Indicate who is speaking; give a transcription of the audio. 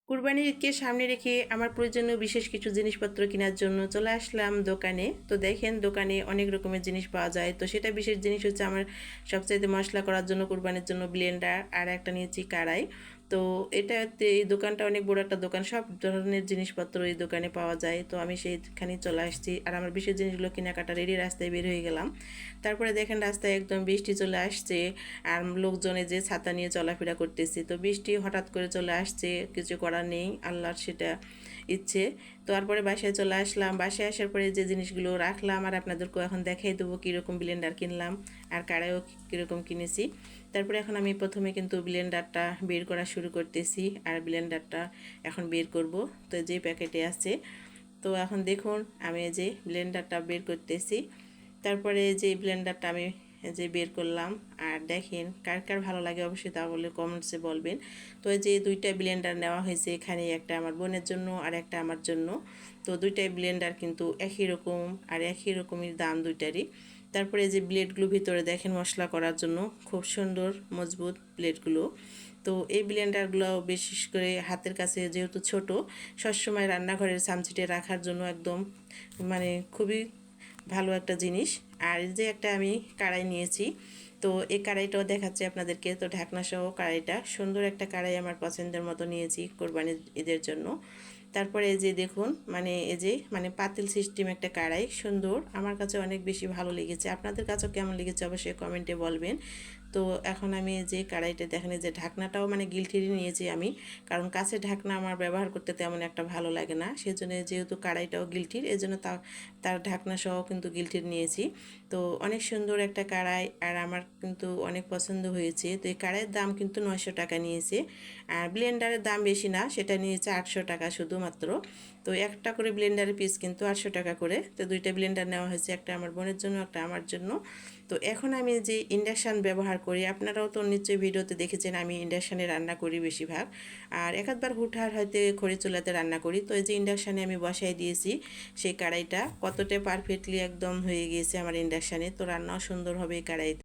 Speaker 1: কুরবানির ঈদকে সামনে রেখে আমার প্রয়োজনীয় বিশেষ কিছু জিনিসপত্র কেনার জন্য চলে আসলাম দোকানে। তো দেখেন দোকানে অনেক রকমের জিনিস পাওয়া যায়। তো সেটা বিশেষ জিনিস হচ্ছে আমার সবচাইতে মশলা করার জন্য কুরবানির জন্য ব্লেন্ডার, আর একটা নিয়েছি কড়াই। তো এই দোকানটা অনেক বড় একটা দোকান, সব ধরনের জিনিসপত্র এই দোকানে পাওয়া যায়। তো আমি সেইখানে চলে আসছি আর আমার বিশেষ জিনিসগুলো কেনাকাটা রেডি, রাস্তায় বের হয়ে গেলাম। তারপরে দেখেন রাস্তায় একদম বৃষ্টি চলে আসছে আর লোকজনে যে ছাতা নিয়ে চলাফেরা করতেছে। তো বৃষ্টি হঠাৎ করে চলে আসছে, কিছু করার নেই, আল্লাহর সেটা ইচ্ছে। তো তারপরে বাসায় চলে আসলাম। বাসায় আসার পরে যে জিনিসগুলো রাখলাম আর আপনাদেরকেও এখন দেখাই দেবো কীরকম ব্লেন্ডার কিনলাম আর কড়াইও কীরকম কিনেছি। তারপরে এখন আমি প্রথমে কিন্তু ব্লেন্ডারটা বের করা শুরু করতেছি আর ব্লেন্ডারটা এখন বের করব। তো যে প্যাকেটে আছে, তো এখন দেখুন আমি যে ব্লেন্ডারটা বের করতেছি। তারপরে যে ব্লেন্ডারটা আমি যে বের করলাম আর দেখেন কার কার ভালো লাগে অবশ্যই তা বলে কমেন্টসে বলবেন। তো এই যে দুইটা ব্লেন্ডার নেওয়া হয়েছে, এখানে একটা আমার বোনের জন্য আর একটা আমার জন্য। তো দুইটাই ব্লেন্ডার কিন্তু একই রকম আর একই রকমের দাম দুইটারই। তারপরে যে ব্লেডগুলো ভিতরে দেখেন মশলা করার জন্য খুব সুন্দর মজবুত ব্লেডগুলো। তো এই ব্লেন্ডারগুলো বিশেষ করে হাতের কাছে যেহেতু ছোট, সবসময় রান্নাঘরের চামচিটে রাখার জন্য একদম মানে খুবই ভালো একটা জিনিস। আর এই যে একটা আমি কড়াই নিয়েছি, তো এই কড়াইটাও দেখাচ্ছি আপনাদেরকে। তো ঢাকনা সহ কড়াইটা সুন্দর একটা কড়াই আমার পছন্দের মতো নিয়েছি কোরবানির ঈদের জন্য। তারপরে এই যে দেখুন এই যে পাতিল সিস্টেম একটা কড়াই, সুন্দর, আমার কাছে অনেক বেশি ভালো লেগেছে। আপনাদের কাছেও কেমন লেগেছে অবশ্যই কমেন্টে বলবেন। তো এখন আমি যে কড়াইটা দেখেন যে ঢাকনাটাও গিলটিরই নিয়েছি আমি, কারণ কাছের ঢাকনা আমার ব্যবহার করতে তেমন একটা ভালো লাগে না, সেজন্য যেহেতু কড়াইটাও গিলটির এজন্য তার ঢাকনা সহ কিন্তু গিলটির নিয়েছি। তো অনেক সুন্দর একটা কড়াই আর আমার কিন্তু অনেক পছন্দ হয়েছে। তো এই কড়াইয়ের দাম কিন্তু 900 টাকা নিয়েছে আর ব্লেন্ডারের দাম বেশি না, সেটা নিয়েছে 800 টাকা শুধুমাত্র। তো একটা করে ব্লেন্ডারের পিস কিন্তু 800 টাকা করে। তো দুইটা ব্লেন্ডার নেওয়া হয়েছে, একটা আমার বোনের জন্য একটা আমার জন্য। তো এখন আমি যে ইন্ডাকশান ব্যবহার করি, আপনারাও তো নিশ্চয়ই ভিডিওতে দেখেছেন আমি ইন্ডাকশানে রান্না করি বেশিরভাগ, আর একবার হুটহার হয়তো খড়ি চুলাতে রান্না করি। তো এই যে ইন্ডাকশানে আমি বসাই দিয়েছি সেই কড়াইটা, কতটা পারফেক্টলি একদম হয়ে গিয়েছে আমার ইন্ডাকশানে। তো রান্নাও সুন্দর হবে এই কড়াইতে।